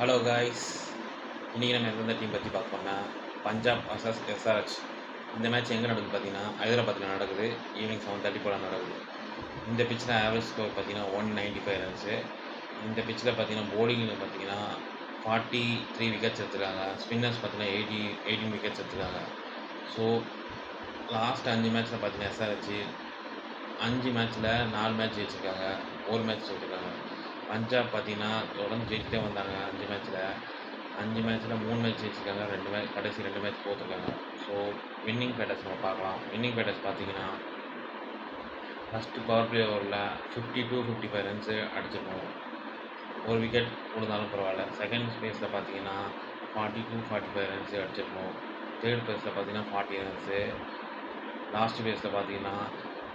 Hello guys, இன்றைக்கி நம்ம எந்தெந்த டீம் பற்றி பார்ப்போம்னா பஞ்சாப் vs எஸ்ஆர்ஹெச். இந்த மேட்ச் எங்கே நடக்குது பார்த்தீங்கன்னா ஹைதராபாத்தில் நடக்குது. ஈவினிங் 7:30 போல் நடக்குது. இந்த பிச்சில் ஆவரேஜ் ஸ்கோர் பார்த்தீங்கன்னா 195 ரன்ஸு. இந்த பிச்சில் பார்த்தீங்கன்னா போலிங்கில் பார்த்தீங்கன்னா 43 விக்கெட்ஸ் எடுத்துருக்காங்க. ஸ்பின்னர்ஸ் பார்த்தீங்கன்னா 18 விக்கெட்ஸ் எடுத்துருக்காங்க. ஸோ லாஸ்ட் 5 மேட்ச்சில் பார்த்தீங்கன்னா எஸ்ஆர்ஹெச் 5 மேட்ச்சில் 4 மேட்ச் ஜெயிச்சிருக்காங்க, ஒரு மேட்ச் தோற்றுருக்காங்க. பஞ்சாப் பார்த்தீங்கன்னா தொடர்ந்து ஜெயிச்சிட்டே வந்தாங்க. 5 மேட்ச்சில் 3 மேட்ச் ஜெயிச்சிருக்காங்க, கடைசி 2 மேட்ச் தோற்றுருக்காங்க. ஸோ வின்னிங் பேட்டர்ஸ் நம்ம பார்க்கலாம். வின்னிங் பேட்டர்ஸ் பார்த்தீங்கன்னா ஃபஸ்ட்டு பவர் பிளே ஓவரில் 52-55 ரன்ஸு அடிச்சிருக்கோம். ஒரு விக்கெட் விழுந்தாலும் பரவாயில்ல. செகண்ட் ஸ்பேஸில் பார்த்தீங்கன்னா 42-45 ரன்ஸு அடிச்சிருக்கோம். தேர்ட் ஸ்பேஸில் பார்த்தீங்கன்னா 40 ரன்ஸு. லாஸ்ட் பேஸில் பார்த்தீங்கன்னா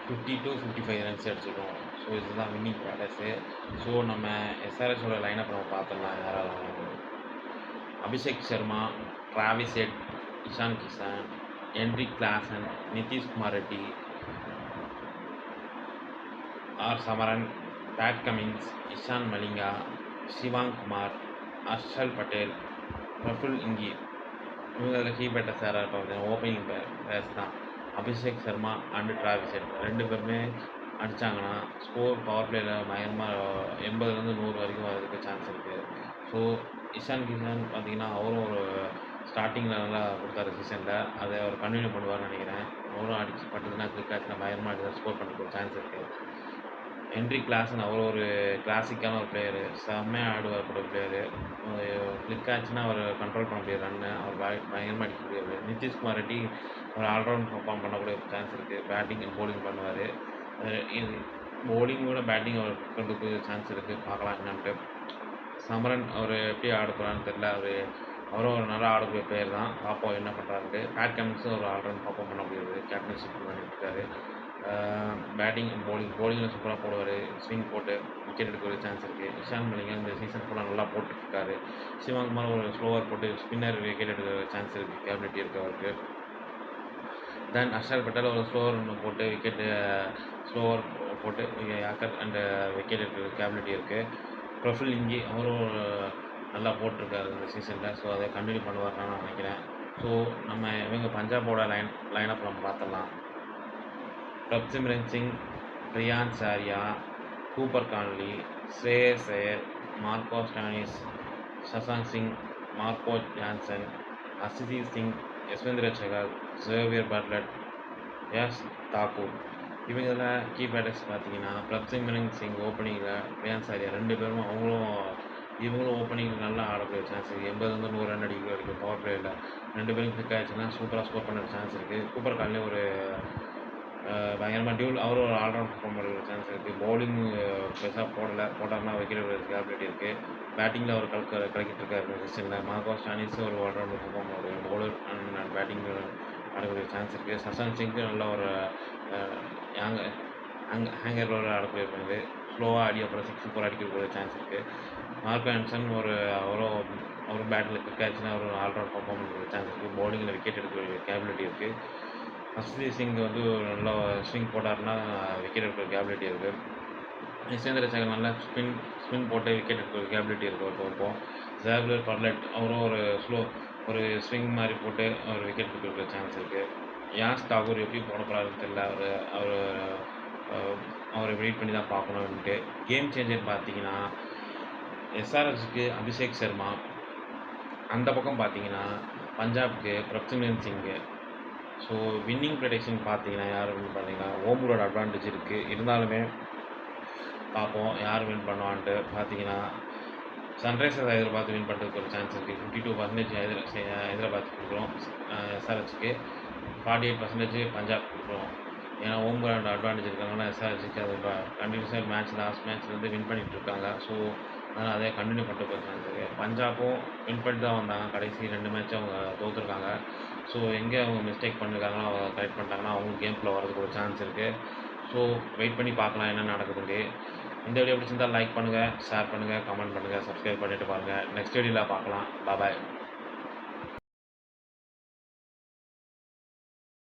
50-55 ரன்ஸ் அடிச்சிருக்கோம். ஸோ இதுதான் வின்னிங் பேட்டர்ஸு. ஸோ நம்ம எஸ்ஆர்ஹெச்சோட லைனப் நம்ம பார்த்துடலாம். யாராவது Abhishek Sharma, Travis Head, Ishan Kishan, Heinrich Klaasen, Nitish Kumar Reddy, R Smaran, Pat Cummins, Eshan Malinga, Shivang Kumar, Harshal Patel, Praful Hinge. இவங்களில் கீ பேட்டர்ஸ் யாராக பார்த்தீங்கன்னா ஓப்பனிங் பேட்ஸ் தான். Abhishek Sharma and Travis Head 2 பேருமே அடித்தாங்கன்னா ஸ்கோர் பவர் பிளேயில் பயங்கரமாக 80 100 வரைக்கும் வரதுக்கு சான்ஸ் இருக்குது. ஸோ இஷான் கிஷன் பார்த்தீங்கன்னா அவரும் ஒரு ஸ்டார்டிங்கில் நல்லா கொடுத்தாரு சீசனில். அதை அவர் கண்டினியூ பண்ணுவார்னு நினைக்கிறேன். அவரும் அடிச்சு பட்டதுன்னா கிளிக் ஆச்சுன்னா பயங்கரமாக அடிச்சா ஸ்கோர் பண்ணுறதுக்கு ஒரு சான்ஸ் இருக்குது. ஹென்ரிக் கிளாசன் அவர் ஒரு கிளாசிக்கான ஒரு பிளேயரு, செம்மையாக ஆடுவார் பிளேயரு. கிளிக் ஆச்சுன்னா அவர் கண்ட்ரோல் பண்ண முடியாது ரன்னு, அவர் பயங்கரமாக அடிக்க முடியாது. நிதிஷ்குமார் ரெட்டி ஒரு ஆல்ரவுண்ட் பர்ஃபார்ம் பண்ணக்கூடிய ஒரு சான்ஸ் இருக்குது. பேட்டிங் அண்ட் போலிங் பண்ணுவார். இது போலிங்கோட பேட்டிங் அவர் பண்ணுறதுக்கு சான்ஸ் இருக்குது. பார்க்கலாம் என்னன்ட்டு. சமரன் அவர் எப்படி ஆட போகிறான்னு தெரில. அவரும் ஒரு நல்லா ஆடக்கூடிய பிளேயர் தான். பார்ப்போம் என்ன பண்ணுறாரு. பேட் கமின்ஸும் ஒரு ஆல்ரவுண்ட் பர்ஃபார்ம் பண்ண முடியாது. கேப்டன்ஷிப் பண்ணிட்டுருக்காரு. பேட்டிங் போலிங்கில் சூப்பராக போடுவார். ஸ்விங் போட்டு விக்கெட் எடுக்க ஒரு சான்ஸ் இருக்குது. இஷான் மலிங்கா இந்த சீசன் ஃபுல்லாக நல்லா போட்டுட்ருக்காரு. சிவகுமார் ஒரு ஸ்லோவர் போட்டு ஸ்பின்னர் விக்கெட் எடுக்க சான்ஸ் இருக்குது, கேபிலிட்டி இருக்குது அவருக்கு. தென் ஹர்ஷல் பட்டேல் ஒரு ஸ்லோவர் ஒன்று போட்டு ஸ்லோவர் போட்டு யாக்கர் அண்டு விக்கெட் எடுக்கிற கேபிலிட்டி இருக்குது. பிரஃபுல் இங்கி அவரும் நல்லா போட்டிருக்காரு இந்த சீசனில். ஸோ அதை கண்டினியூ பண்ணுவார்னு நான் நினைக்கிறேன். ஸோ நம்ம இவங்க பஞ்சாபோட லைனப் நம்ம பார்த்துடலாம். Prabhsimran Singh, Priyansh Arya, Cooper Connolly, Shreyas Iyer, Marco Stoinis, Shashank Singh, Marco Jansen, Arshdeep Singh, Yuzvendra Chahal, Xavier Bartlett, Yash Thakur. இவங்கள கீ பேட்டர்ஸ் பார்த்தீங்கன்னா பிரப்சிம்ரன் சிங் ஓப்பனிங்கில், ரியான் சாரியா 2 பேரும் இவங்களும் ஓப்பனிங்கில் நல்லா ஆடக்கூடிய சான்ஸ் இருக்குது. 80 100 ரன் அடிக்கும் பவர் பிளேயில். 2 பேரும் கிளிக் ஆகிடுச்சுன்னா சூப்பராக ஸ்கோர் பண்ண சான்ஸ் இருக்குது. கூப்பர் கான்லி ஒரு பயங்கரமாக அவரும் ஒரு ஆல்ரவுண்ட் பர்ஃபார்ம் பண்ணுற சான்ஸ் இருக்குது. பவுலிங் பெருசாக போட்டார்னா விக்கெட் எடுக்கிற கேபிலிட்டி இருக்குது. பேட்டிங்கில் அவர் கலக்கிட்டு இருக்காரு இந்த சீசனில். மார்க்கோ ஸ்டானிஸ் ஒரு ஆல்ரவுண்ட் பர்ஃபார்ம் பண்ணுவார். பவுலர் அண்ட் பேட்டிங் ஆடக்கூடிய சான்ஸ் இருக்குது. சசாங்க் சிங்க்கு நல்ல ஒரு ஹேங்கர் ரோல் ஆடக்கூடிய இருப்பாங்க. ஸ்லோவாக அடி அப்புறம் 6 4 அடிக்கக்கூடிய சான்ஸ் இருக்குது. மார்க்கோ ஆன்சன் அவரும் பேட்டில் கிளிக் ஆச்சுன்னா ஒரு ஆல்ரவுண்ட் பர்ஃபார்ம் பண்ணுற சான்ஸ் இருக்குது. பவுலிங்கில் விக்கெட் எடுக்கக்கூடிய கேபிலிட்டி இருக்குது. அஸ்தீப் சிங் வந்து நல்லா ஸ்விங் போட்டார்னா விக்கெட் எடுக்கிற கேபிலிட்டி இருக்குது. யஸ்வேந்திர சகல் நல்லா ஸ்பின் போட்டு விக்கெட் எடுக்கிற கேபிலிட்டி இருக்குது ஒருத்தர். ஜேவியர் பட்லட் அவரும் ஒரு ஸ்விங் மாதிரி போட்டு அவர் விக்கெட் எடுக்கிற சான்ஸ் இருக்குது. யாஷ் தாக்கூர் எப்படி போட போகிறாருன்னு தெரியல. அவரை வெயிட் பண்ணி தான் பார்க்கணுன்ட்டு. கேம் சேஞ்சர் பார்த்தீங்கன்னா எஸ்ஆர்ஹெச்சுக்கு அபிஷேக் சர்மா, அந்த பக்கம் பார்த்தீங்கன்னா பஞ்சாப்க்கு பிரப்சிம்ரன் சிங்கு. ஸோ வின்னிங் ப்ரெடிக்ஷன் பார்த்தீங்கன்னா யார் வின் பண்ணிங்கன்னா ஓம்பூரோட அட்வான்டேஜ் இருக்குது. இருந்தாலுமே பார்ப்போம் யார் வின் பண்ணுவான்ட்டு. பார்த்தீங்கன்னா சன்ரைசர்ஸ் ஹைதராபாத் வின் பண்ணுறதுக்கு ஒரு சான்ஸ் இருக்குது. 52% ஹைதராபாத் கொடுக்குறோம் எஸ்ஆர்ஹெச்சுக்கு, 48% பஞ்சாப் கொடுக்குறோம். ஏன்னா ஓம்பூரோட அட்வான்டேஜ் இருக்காங்கன்னா எஸ்ஆர்ஹெச்சுக்கு அது கண்டினியூஸாக லாஸ்ட் மேட்ச்லேருந்து வின் பண்ணிகிட்டு இருக்காங்க. ஸோ அதனால் அதே கண்டினியூ பண்ணுறதுக்கு ஒரு சான்ஸ் இருக்குது. பஞ்சாப்பும் வின் பண்ணிட்டு தான் வந்தாங்க. கடைசி 2 மேட்ச்சும் அவங்க தோற்றுருக்காங்க. ஸோ எங்கே அவங்க மிஸ்டேக் பண்ணியிருக்காங்களோ அவங்க கரெக்ட் பண்ணிட்டாங்கன்னா அவங்களுக்கு கேம்குள்ளே வரதுக்கு ஒரு சான்ஸ் இருக்குது. ஸோ வெயிட் பண்ணி பார்க்கலாம் என்ன நடக்குதுன்னு. இந்த வீடியோ பிடிச்சிருந்தால் லைக் பண்ணுங்கள், ஷேர் பண்ணுங்கள், கமெண்ட் பண்ணுங்கள், சப்ஸ்கிரைப் பண்ணிவிட்டு பாருங்கள். நெக்ஸ்ட் வீடியோவில் பார்க்கலாம். பாய்.